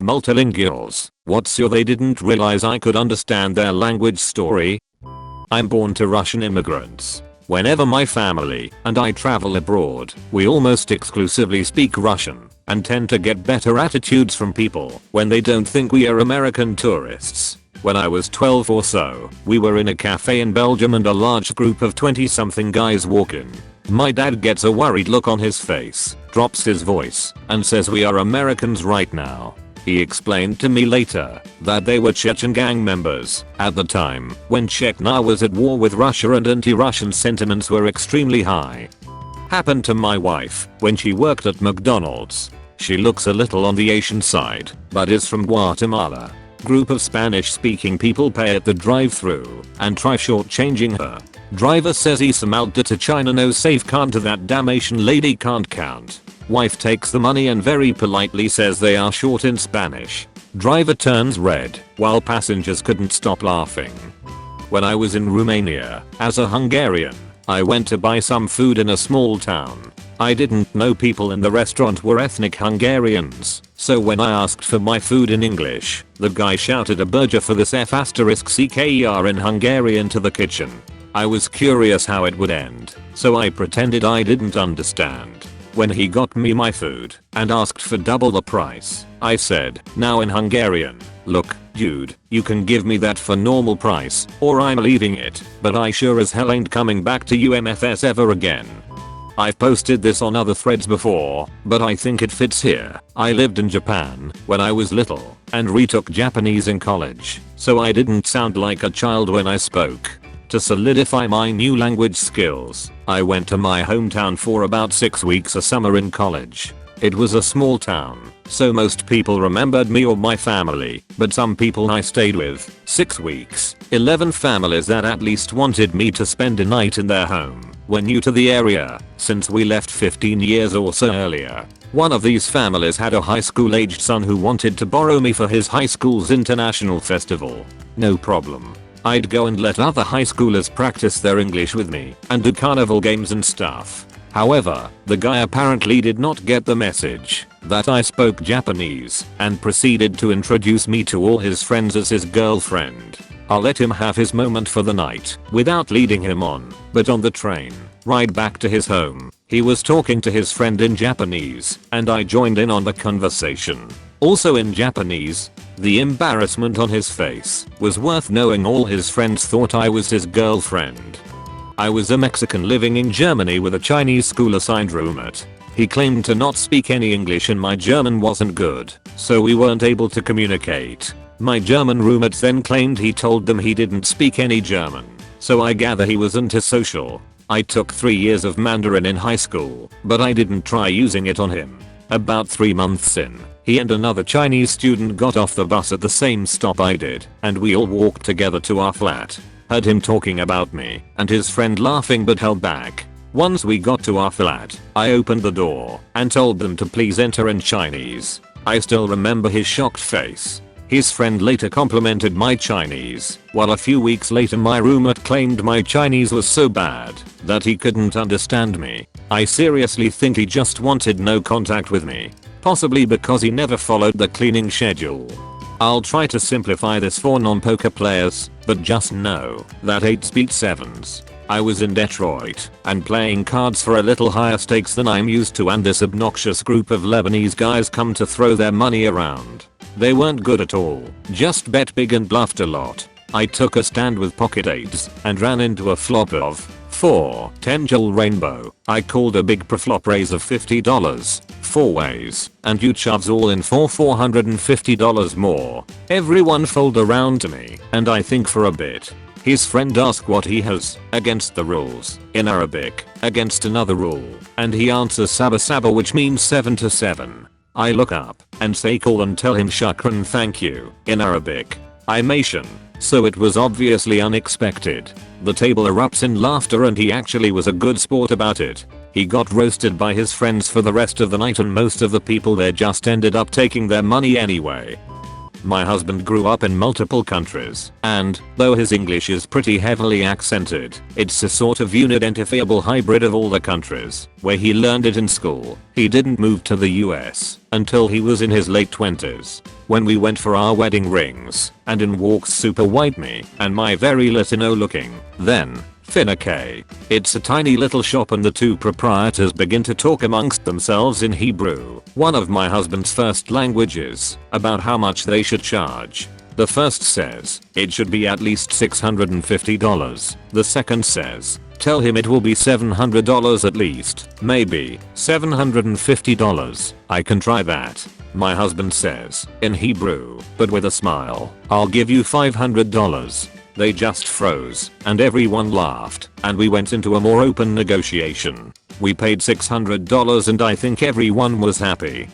Multilinguals, what's your they didn't realize I could understand their language story? I'm born to Russian immigrants. Whenever my family and I travel abroad, we almost exclusively speak Russian and tend to get better attitudes from people when they don't think we are American tourists. When I was 12 or so, we were in a cafe in Belgium and a large group of 20-something guys walk in. My dad gets a worried look on his face, drops his voice, and says we are Americans right now. He explained to me later that they were Chechen gang members at the time when Chechnya was at war with Russia and anti-Russian sentiments were extremely high. Happened to my wife when she worked at McDonald's. She looks a little on the Asian side, but is from Guatemala. Group of Spanish speaking people pay at the drive-thru and try shortchanging her. Driver says he smelled to China, no safe count to that damn Asian lady can't count. Wife takes the money and very politely says they are short in Spanish. Driver turns red while passengers couldn't stop laughing. When I was in Romania, as a Hungarian, I went to buy some food in a small town. I didn't know people in the restaurant were ethnic Hungarians, so when I asked for my food in English, the guy shouted a burger for this F***cker in Hungarian to the kitchen. I was curious how it would end, so I pretended I didn't understand. When he got me my food and asked for double the price, I said, now in Hungarian, look, dude, you can give me that for normal price or I'm leaving it, but I sure as hell ain't coming back to UMFS ever again. I've posted this on other threads before, but I think it fits here. I lived in Japan when I was little and retook Japanese in college, so I didn't sound like a child when I spoke. To solidify my new language skills, I went to my hometown for about 6 weeks a summer in college. It was a small town, so most people remembered me or my family, but some people I stayed with, 6 weeks, 11 families that at least wanted me to spend a night in their home, were new to the area, since we left 15 years or so earlier. One of these families had a high school aged son who wanted to borrow me for his high school's international festival. No problem. I'd go and let other high schoolers practice their English with me and do carnival games and stuff. However, the guy apparently did not get the message that I spoke Japanese and proceeded to introduce me to all his friends as his girlfriend. I'll let him have his moment for the night without leading him on, but on the train ride back to his home, he was talking to his friend in Japanese and I joined in on the conversation. Also in Japanese. The embarrassment on his face was worth knowing. All his friends thought I was his girlfriend. I was a Mexican living in Germany with a Chinese school-assigned roommate. He claimed to not speak any English and my German wasn't good, so we weren't able to communicate. My German roommate then claimed he told them he didn't speak any German, so I gather he was antisocial. I took 3 years of Mandarin in high school, but I didn't try using it on him. About 3 months in, he and another Chinese student got off the bus at the same stop I did, and we all walked together to our flat. Heard him talking about me and his friend laughing but held back. Once we got to our flat, I opened the door and told them to please enter in Chinese. I still remember his shocked face. His friend later complimented my Chinese, while a few weeks later my roommate claimed my Chinese was so bad that he couldn't understand me. I seriously think he just wanted no contact with me, possibly because he never followed the cleaning schedule. I'll try to simplify this for non-poker players, but just know that 8 beat 7s. I was in Detroit and playing cards for a little higher stakes than I'm used to, and this obnoxious group of Lebanese guys come to throw their money around. They weren't good at all, just bet big and bluffed a lot. I took a stand with pocket 8s and ran into a flop of 4 10-jewel rainbow. I called a big preflop raise of $50, 4 ways, and you shoves all in for $450 more. Everyone folded around to me, and I think for a bit. His friend asked what he has against the rules in Arabic against another rule, and he answers Saba Saba, which means 7 to 7. I look up and say call and tell him shukran, thank you, in Arabic. I'm Asian, so it was obviously unexpected. The table erupts in laughter and he actually was a good sport about it. He got roasted by his friends for the rest of the night and most of the people there just ended up taking their money anyway. My husband grew up in multiple countries, and, though his English is pretty heavily accented, it's a sort of unidentifiable hybrid of all the countries where he learned it in school. He didn't move to the US until he was in his late 20s. When we went for our wedding rings, and in walks super white me and my very Latino looking, then, Finna K. It's a tiny little shop and the two proprietors begin to talk amongst themselves in Hebrew, one of my husband's first languages, about how much they should charge. The first says, it should be at least $650. The second says, tell him it will be $700 at least, maybe $750. I can try that. My husband says, in Hebrew, but with a smile, I'll give you $500. They just froze, and everyone laughed, and we went into a more open negotiation. We paid $600 and I think everyone was happy.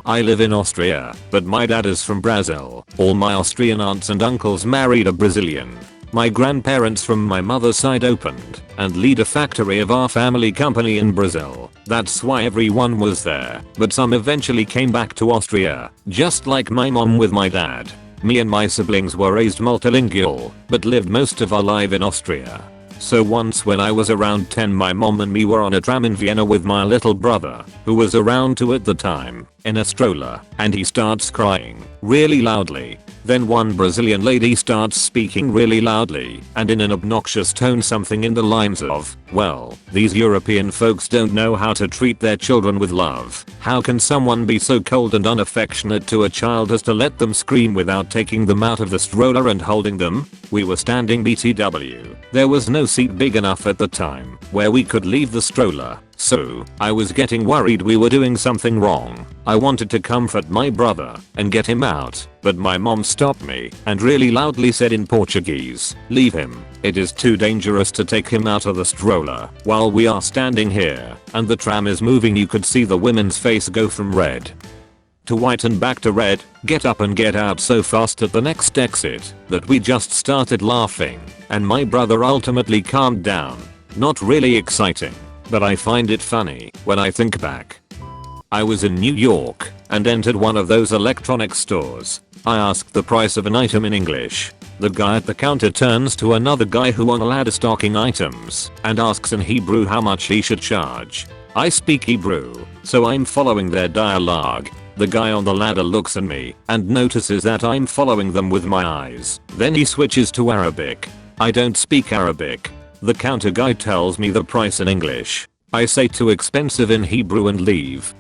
I live in Austria, but my dad is from Brazil. All my Austrian aunts and uncles married a Brazilian. My grandparents from my mother's side opened and lead a factory of our family company in Brazil. That's why everyone was there, but some eventually came back to Austria, just like my mom with my dad. Me and my siblings were raised multilingual, but lived most of our life in Austria. So once when I was around 10, my mom and me were on a tram in Vienna with my little brother, who was around 2 at the time, in a stroller, and he starts crying, really loudly. Then one Brazilian lady starts speaking really loudly, and in an obnoxious tone something in the lines of, well, these European folks don't know how to treat their children with love. How can someone be so cold and unaffectionate to a child as to let them scream without taking them out of the stroller and holding them? We were standing BTW. There was no seat big enough at the time where we could leave the stroller. So, I was getting worried we were doing something wrong. I wanted to comfort my brother and get him out, but my mom stopped me and really loudly said in Portuguese, leave him. It is too dangerous to take him out of the stroller while we are standing here and the tram is moving. You could see the woman's face go from red to white and back to red, get up and get out so fast at the next exit that we just started laughing, and my brother ultimately calmed down. Not really exciting, but I find it funny when I think back. I was in New York and entered one of those electronics stores. I asked the price of an item in English. The guy at the counter turns to another guy who on a ladder stocking items and asks in Hebrew how much he should charge. I speak Hebrew, so I'm following their dialogue. The guy on the ladder looks at me and notices that I'm following them with my eyes. Then he switches to Arabic. I don't speak Arabic. The counter guy tells me the price in English. I say too expensive in Hebrew and leave.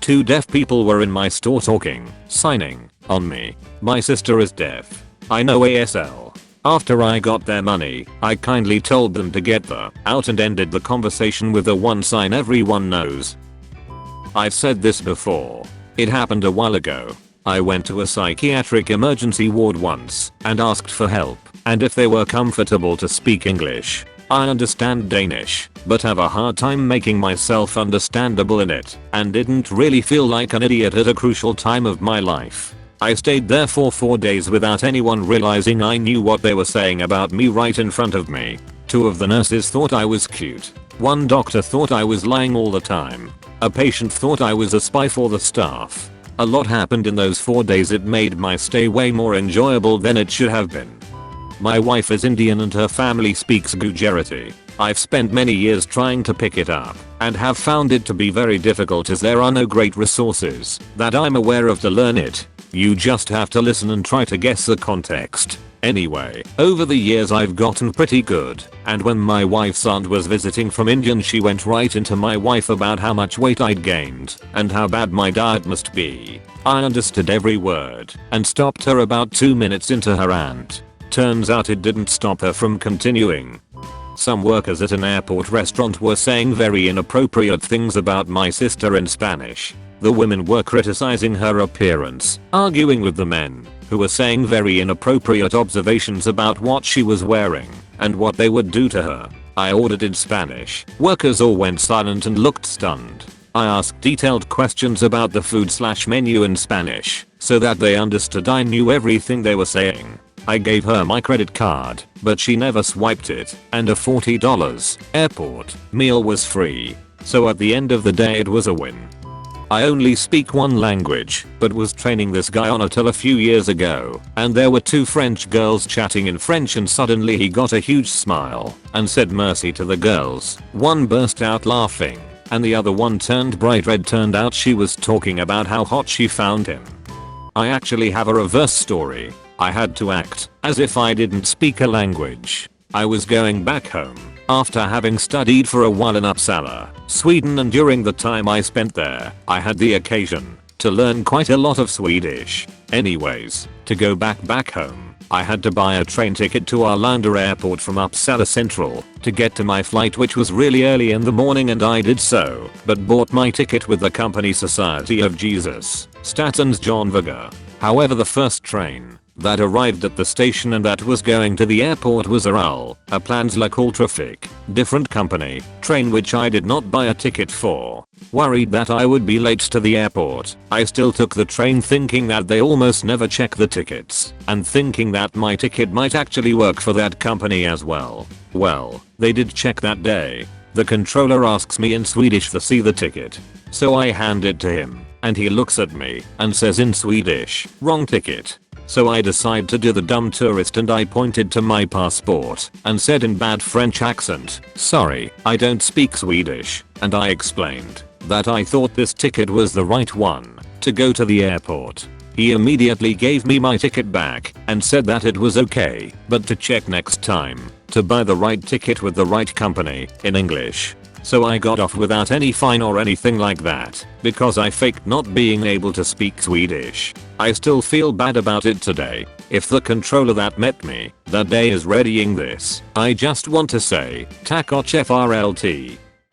2 deaf people were in my store talking, signing, on me. My sister is deaf. I know ASL. After I got their money, I kindly told them to get the out and ended the conversation with the one sign everyone knows. I've said this before. It happened a while ago. I went to a psychiatric emergency ward once and asked for help and if they were comfortable to speak English. I understand Danish, but have a hard time making myself understandable in it and didn't really feel like an idiot at a crucial time of my life. I stayed there for 4 days without anyone realizing I knew what they were saying about me right in front of me. 2 of the nurses thought I was cute. 1 doctor thought I was lying all the time. A patient thought I was a spy for the staff. A lot happened in those 4 days. It made my stay way more enjoyable than it should have been. My wife is Indian and her family speaks Gujarati. I've spent many years trying to pick it up and have found it to be very difficult as there are no great resources that I'm aware of to learn it. You just have to listen and try to guess the context. Anyway, over the years I've gotten pretty good, and when my wife's aunt was visiting from India she went right into my wife about how much weight I'd gained and how bad my diet must be. I understood every word and stopped her about 2 minutes into her rant. Turns out it didn't stop her from continuing. Some workers at an airport restaurant were saying very inappropriate things about my sister in Spanish. The women were criticizing her appearance, arguing with the men, who were saying very inappropriate observations about what she was wearing and what they would do to her. I ordered in Spanish. Workers all went silent and looked stunned. I asked detailed questions about the food/menu in Spanish so that they understood I knew everything they were saying. I gave her my credit card, but she never swiped it, and a $40 airport meal was free. So at the end of the day it was a win. I only speak one language, but was training this guy on it till a few years ago, and there were two French girls chatting in French and suddenly he got a huge smile and said mercy to the girls. One burst out laughing and the other one turned bright red. Turned out she was talking about how hot she found him. I actually have a reverse story. I had to act as if I didn't speak a language. I was going back home after having studied for a while in Uppsala, Sweden, and during the time I spent there, I had the occasion to learn quite a lot of Swedish. Anyways, to go back home, I had to buy a train ticket to Arlanda airport from Uppsala Central to get to my flight, which was really early in the morning, and I did so, but bought my ticket with the company Society of Jesus, Statens Järnvägar. However, the first train that arrived at the station and that was going to the airport was a Traffic, different company, train which I did not buy a ticket for. Worried that I would be late to the airport, I still took the train thinking that they almost never check the tickets, and thinking that my ticket might actually work for that company as well. Well, they did check that day. The controller asks me in Swedish to see the ticket. So I hand it to him, and he looks at me and says in Swedish, "Wrong ticket." So I decide to do the dumb tourist and I pointed to my passport and said in bad French accent, "Sorry, I don't speak Swedish," and I explained that I thought this ticket was the right one to go to the airport. He immediately gave me my ticket back and said that it was okay, but to check next time to buy the right ticket with the right company in English. So I got off without any fine or anything like that because I faked not being able to speak Swedish. I still feel bad about it today. If the controller that met me that day is readying this, I just want to say, tack och FRLT.